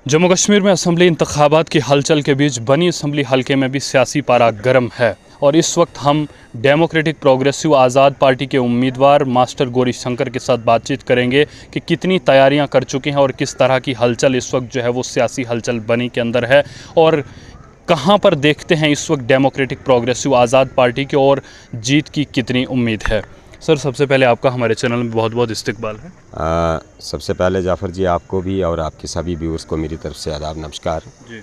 जम्मू कश्मीर में असम्बली इंतखाबात की हलचल के बीच बनी असम्बली हलके में भी सियासी पारा गर्म है और इस वक्त हम डेमोक्रेटिक प्रोग्रेसिव आज़ाद पार्टी के उम्मीदवार मास्टर गौरी शंकर के साथ बातचीत करेंगे कि कितनी तैयारियां कर चुके हैं और किस तरह की हलचल इस वक्त जो है वो सियासी हलचल बनी के अंदर है और कहां पर देखते हैं इस वक्त डेमोक्रेटिक प्रोग्रेसिव आज़ाद पार्टी की और जीत की कितनी उम्मीद है। सर, सबसे पहले आपका हमारे चैनल में बहुत बहुत इस्तकबाल है। सबसे पहले जाफ़र जी आपको भी और आपके सभी व्यूअर्स को मेरी तरफ से आदाब नमस्कार जी।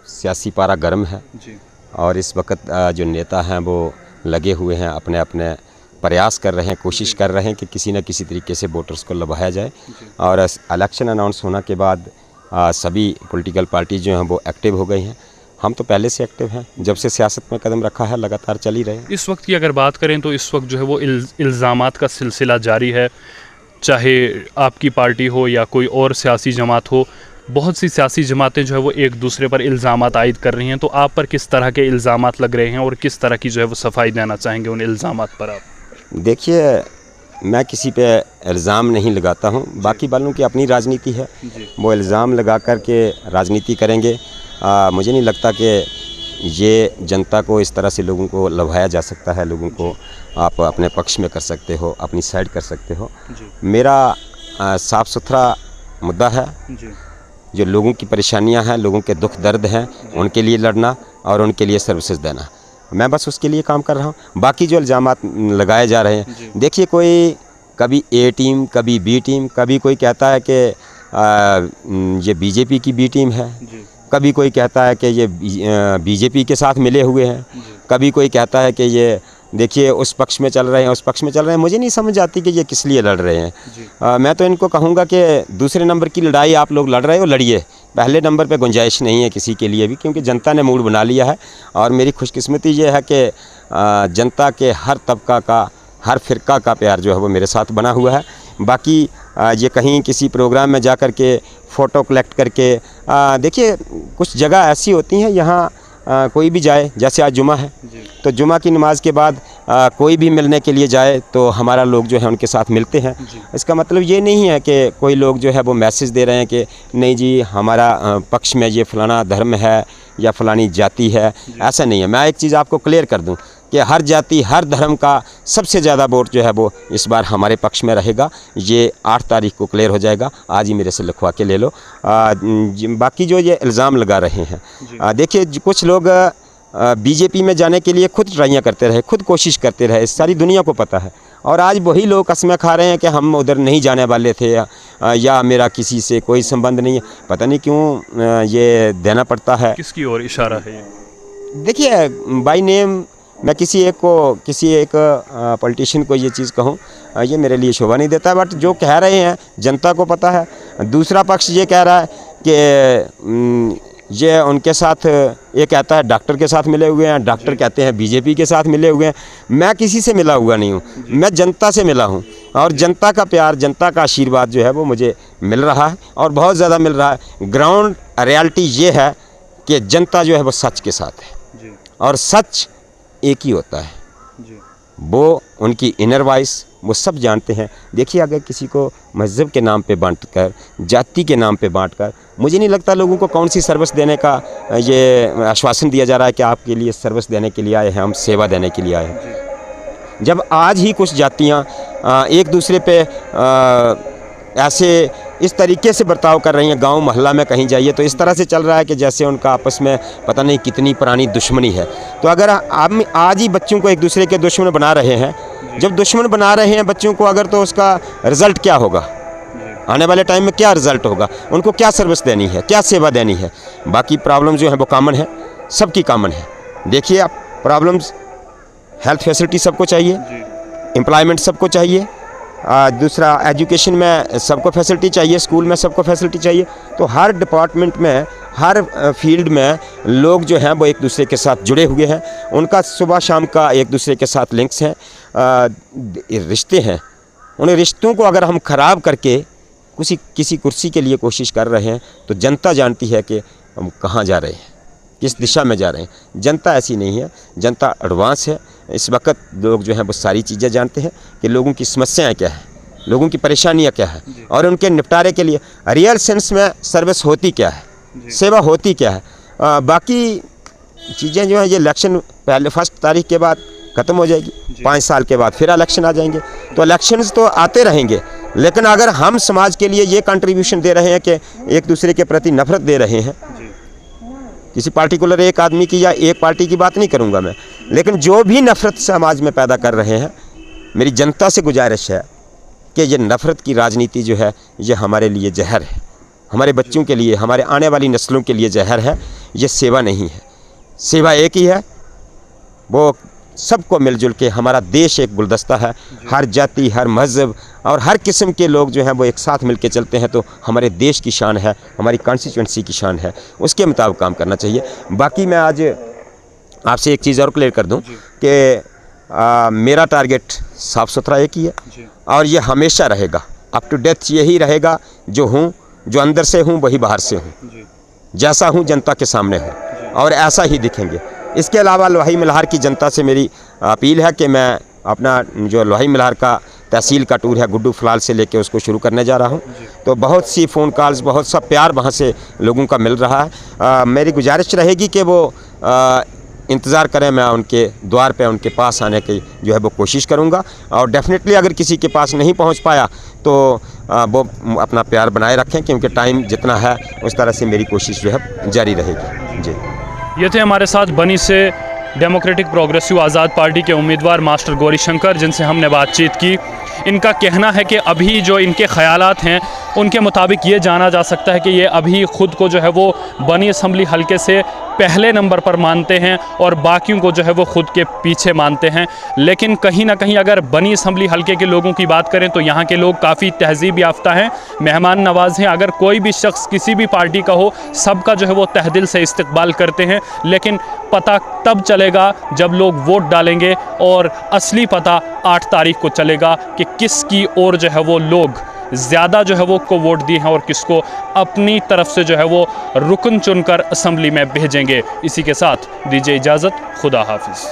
सियासी पारा गर्म है जी। और इस वक्त जो नेता हैं वो लगे हुए हैं, अपने अपने प्रयास कर रहे हैं, कोशिश कर रहे हैं कि किसी न किसी तरीके से वोटर्स को लुभाया जाए। और इलेक्शन अनाउंस होने के बाद सभी पॉलिटिकल पार्टी जो हैं वो एक्टिव हो गई हैं। हम तो पहले से एक्टिव हैं, जब से सियासत में कदम रखा है लगातार चल ही रहे हैं। इस वक्त की अगर बात करें तो इस वक्त जो है वो इल्ज़ामात का सिलसिला जारी है, चाहे आपकी पार्टी हो या कोई और सियासी जमात हो। बहुत सी सियासी जमातें जो है वो एक दूसरे पर इल्ज़ामात आयद कर रही हैं, तो आप पर किस तरह के इल्ज़ामात लग रहे हैं और किस तरह की जो है वो सफाई देना चाहेंगे उन इल्ज़ामात पर आप? देखिए, मैं किसी पे इल्ज़ाम नहीं लगाता हूँ, बाकी वालों की अपनी राजनीति है, वो इल्ज़ाम लगा कर के राजनीति करेंगे। मुझे नहीं लगता कि ये जनता को इस तरह से लोगों को लुभाया जा सकता है। लोगों को आप अपने पक्ष में कर सकते हो, अपनी साइड कर सकते हो। मेरा साफ़ सुथरा मुद्दा है, जो लोगों की परेशानियां हैं, लोगों के दुख दर्द हैं, उनके लिए लड़ना और उनके लिए सर्विसेज देना। मैं बस उसके लिए काम कर रहा हूँ। बाकी जो इल्ज़ामात लगाए जा रहे हैं, देखिए, कोई कभी ए टीम, कभी बी टीम, कभी कोई कहता है कि ये बीजेपी की बी टीम है, कभी कोई कहता है कि ये बीजेपी के साथ मिले हुए हैं, कभी कोई कहता है कि ये देखिए उस पक्ष में चल रहे हैं, उस पक्ष में चल रहे हैं। मुझे नहीं समझ आती कि ये किस लिए लड़ रहे हैं। मैं तो इनको कहूँगा कि दूसरे नंबर की लड़ाई आप लोग लड़ रहे हो, लड़िए। पहले नंबर पे गुंजाइश नहीं है किसी के लिए भी, क्योंकि जनता ने मूड बना लिया है। और मेरी खुशकिस्मती ये है कि जनता के हर तबका का, हर फ़िरका का प्यार जो है वो मेरे साथ बना हुआ है। बाकी ये कहीं किसी प्रोग्राम में जा कर के फ़ोटो कलेक्ट करके, देखिए, कुछ जगह ऐसी होती हैं यहाँ कोई भी जाए, जैसे आज जुमा है तो जुमा की नमाज़ के बाद कोई भी मिलने के लिए जाए तो हमारा लोग जो है उनके साथ मिलते हैं। इसका मतलब ये नहीं है कि कोई लोग जो है वो मैसेज दे रहे हैं कि नहीं जी हमारा पक्ष में ये फ़लाना धर्म है या फ़लानी जाति है। ऐसा नहीं है। मैं एक चीज़ आपको क्लियर कर दूं कि हर जाति, हर धर्म का सबसे ज़्यादा वोट जो है वो इस बार हमारे पक्ष में रहेगा। ये 8 तारीख को क्लियर हो जाएगा। आज ही मेरे से लिखवा के ले लो। बाकी जो ये इल्ज़ाम लगा रहे हैं, देखिए, कुछ लोग बीजेपी में जाने के लिए खुद ट्राइयाँ करते रहे, खुद कोशिश करते रहे, सारी दुनिया को पता है। और आज वही लोग कसमें खा रहे हैं कि हम उधर नहीं जाने वाले थे या मेरा किसी से कोई संबंध नहीं है। पता नहीं क्यों ये देना पड़ता है। किसकी ओर इशारा है ये? देखिए, बाय नेम मैं किसी एक पॉलिटिशियन को ये चीज़ कहूँ, ये मेरे लिए शोभा नहीं देता। बट जो कह रहे हैं जनता को पता है। दूसरा पक्ष ये कह रहा है कि ये उनके साथ, ये कहता है डॉक्टर के साथ मिले हुए हैं, डॉक्टर कहते हैं बीजेपी के साथ मिले हुए हैं। मैं किसी से मिला हुआ नहीं हूँ, मैं जनता से मिला हूँ। और जनता का प्यार, जनता का आशीर्वाद जो है वो मुझे मिल रहा है और बहुत ज़्यादा मिल रहा है। ग्राउंड रियलिटी ये है कि जनता जो है वो सच के साथ है और सच एक ही होता है। वो उनकी इनर वॉइस वो सब जानते हैं। देखिए, अगर किसी को मज़हब के नाम पे बांटकर, जाति के नाम पे बांटकर, मुझे नहीं लगता लोगों को कौन सी सर्विस देने का ये आश्वासन दिया जा रहा है कि आपके लिए सर्विस देने के लिए आए हैं, हम सेवा देने के लिए आए हैं। जब आज ही कुछ जातियाँ एक दूसरे पे ऐसे इस तरीके से बर्ताव कर रही हैं, गांव मोहल्ला में कहीं जाइए तो इस तरह से चल रहा है कि जैसे उनका आपस में पता नहीं कितनी पुरानी दुश्मनी है। तो अगर आप आज ही बच्चों को एक दूसरे के दुश्मन बना रहे हैं, जब दुश्मन बना रहे हैं बच्चों को, अगर तो उसका रिज़ल्ट क्या होगा, आने वाले टाइम में क्या रिज़ल्ट होगा, उनको क्या सर्विस देनी है, क्या सेवा देनी है। बाकी प्रॉब्लम जो है वो कॉमन है, सबकी कॉमन है। देखिए, आप प्रॉब्लम्स, हेल्थ फैसिलिटी सबको चाहिए, एम्प्लॉयमेंट सबको चाहिए, दूसरा एजुकेशन में सबको फैसिलिटी चाहिए, स्कूल में सबको फैसिलिटी चाहिए। तो हर डिपार्टमेंट में, हर फील्ड में लोग जो हैं वो एक दूसरे के साथ जुड़े हुए हैं। उनका सुबह शाम का एक दूसरे के साथ लिंक्स हैं, रिश्ते हैं। उन रिश्तों को अगर हम ख़राब करके किसी कुर्सी के लिए कोशिश कर रहे हैं तो जनता जानती है कि हम कहाँ जा रहे हैं, किस दिशा में जा रहे हैं। जनता ऐसी नहीं है, जनता एडवांस है। इस वक्त लोग जो हैं वो सारी चीज़ें जानते हैं कि लोगों की समस्याएं क्या है। लोगों की परेशानियां क्या है और उनके निपटारे के लिए रियल सेंस में सर्विस होती क्या है, सेवा होती क्या है। बाकी चीज़ें जो हैं ये इलेक्शन पहले 1 तारीख के बाद ख़त्म हो जाएगी, 5 साल के बाद फिर इलेक्शन आ जाएंगे, तो इलेक्शंस तो आते रहेंगे। लेकिन अगर हम समाज के लिए ये कंट्रीब्यूशन दे रहे हैं कि एक दूसरे के प्रति नफरत दे रहे हैं, किसी पार्टिकुलर एक आदमी की या एक पार्टी की बात नहीं करूंगा मैं, लेकिन जो भी नफरत समाज में पैदा कर रहे हैं, मेरी जनता से गुजारिश है कि ये नफरत की राजनीति जो है ये हमारे लिए जहर है, हमारे बच्चों के लिए, हमारे आने वाली नस्लों के लिए जहर है। ये सेवा नहीं है। सेवा एक ही है, वो सबको मिलजुल के, हमारा देश एक गुलदस्ता है, हर जाति, हर मज़हब और हर किस्म के लोग जो हैं वो एक साथ मिल के चलते हैं, तो हमारे देश की शान है, हमारी कॉन्स्टिट्यूंसी की शान है, उसके मुताबिक काम करना चाहिए। बाकी मैं आज आपसे एक चीज़ और क्लियर कर दूं कि मेरा टारगेट साफ़ सुथरा एक ही है और ये हमेशा रहेगा, अप टू डेथ यही रहेगा। जो हूँ, जो अंदर से हूँ वही बाहर से हूँ, जैसा हूँ जनता के सामने हूँ और ऐसा ही दिखेंगे। इसके अलावा लोहाई मल्हार की जनता से मेरी अपील है कि मैं अपना जो लोहाई मल्हार का तहसील का टूर है गुड्डू फलाल से लेके उसको शुरू करने जा रहा हूँ, तो बहुत सी फ़ोन कॉल्स, बहुत सा प्यार वहाँ से लोगों का मिल रहा है। मेरी गुजारिश रहेगी कि वो इंतज़ार करें, मैं उनके द्वार पे उनके पास आने की जो है वो कोशिश करूँगा और डेफिनेटली अगर किसी के पास नहीं पहुँच पाया तो वो अपना प्यार बनाए रखें, क्योंकि टाइम जितना है उस तरह से मेरी कोशिश जो है जारी रहेगी। जी, ये थे हमारे साथ बनी से डेमोक्रेटिक प्रोग्रेसिव आज़ाद पार्टी के उम्मीदवार मास्टर गौरीशंकर, जिनसे हमने बातचीत की। इनका कहना है कि अभी जो इनके ख़यालात हैं उनके मुताबिक ये जाना जा सकता है कि ये अभी ख़ुद को जो है वो बनी असम्बली हलके से पहले नंबर पर मानते हैं और बाकियों को जो है वो ख़ुद के पीछे मानते हैं। लेकिन कहीं ना कहीं अगर बनी असम्बली हलके के लोगों की बात करें तो यहाँ के लोग काफ़ी तहज़ीब याफ्ता हैं, मेहमान नवाज़ हैं। अगर कोई भी शख्स किसी भी पार्टी का हो, सबका जो है वो तहदिल से इस्तकबाल करते हैं। लेकिन पता तब चलेगा जब लोग वोट डालेंगे और असली पता 8 तारीख को चलेगा कि किसकी ओर जो है वो लोग ज़्यादा जो है वो को वोट दिए हैं और किसको अपनी तरफ से जो है वो रुकन चुनकर असम्बली में भेजेंगे। इसी के साथ दीजिए इजाज़त, खुदा हाफिज़।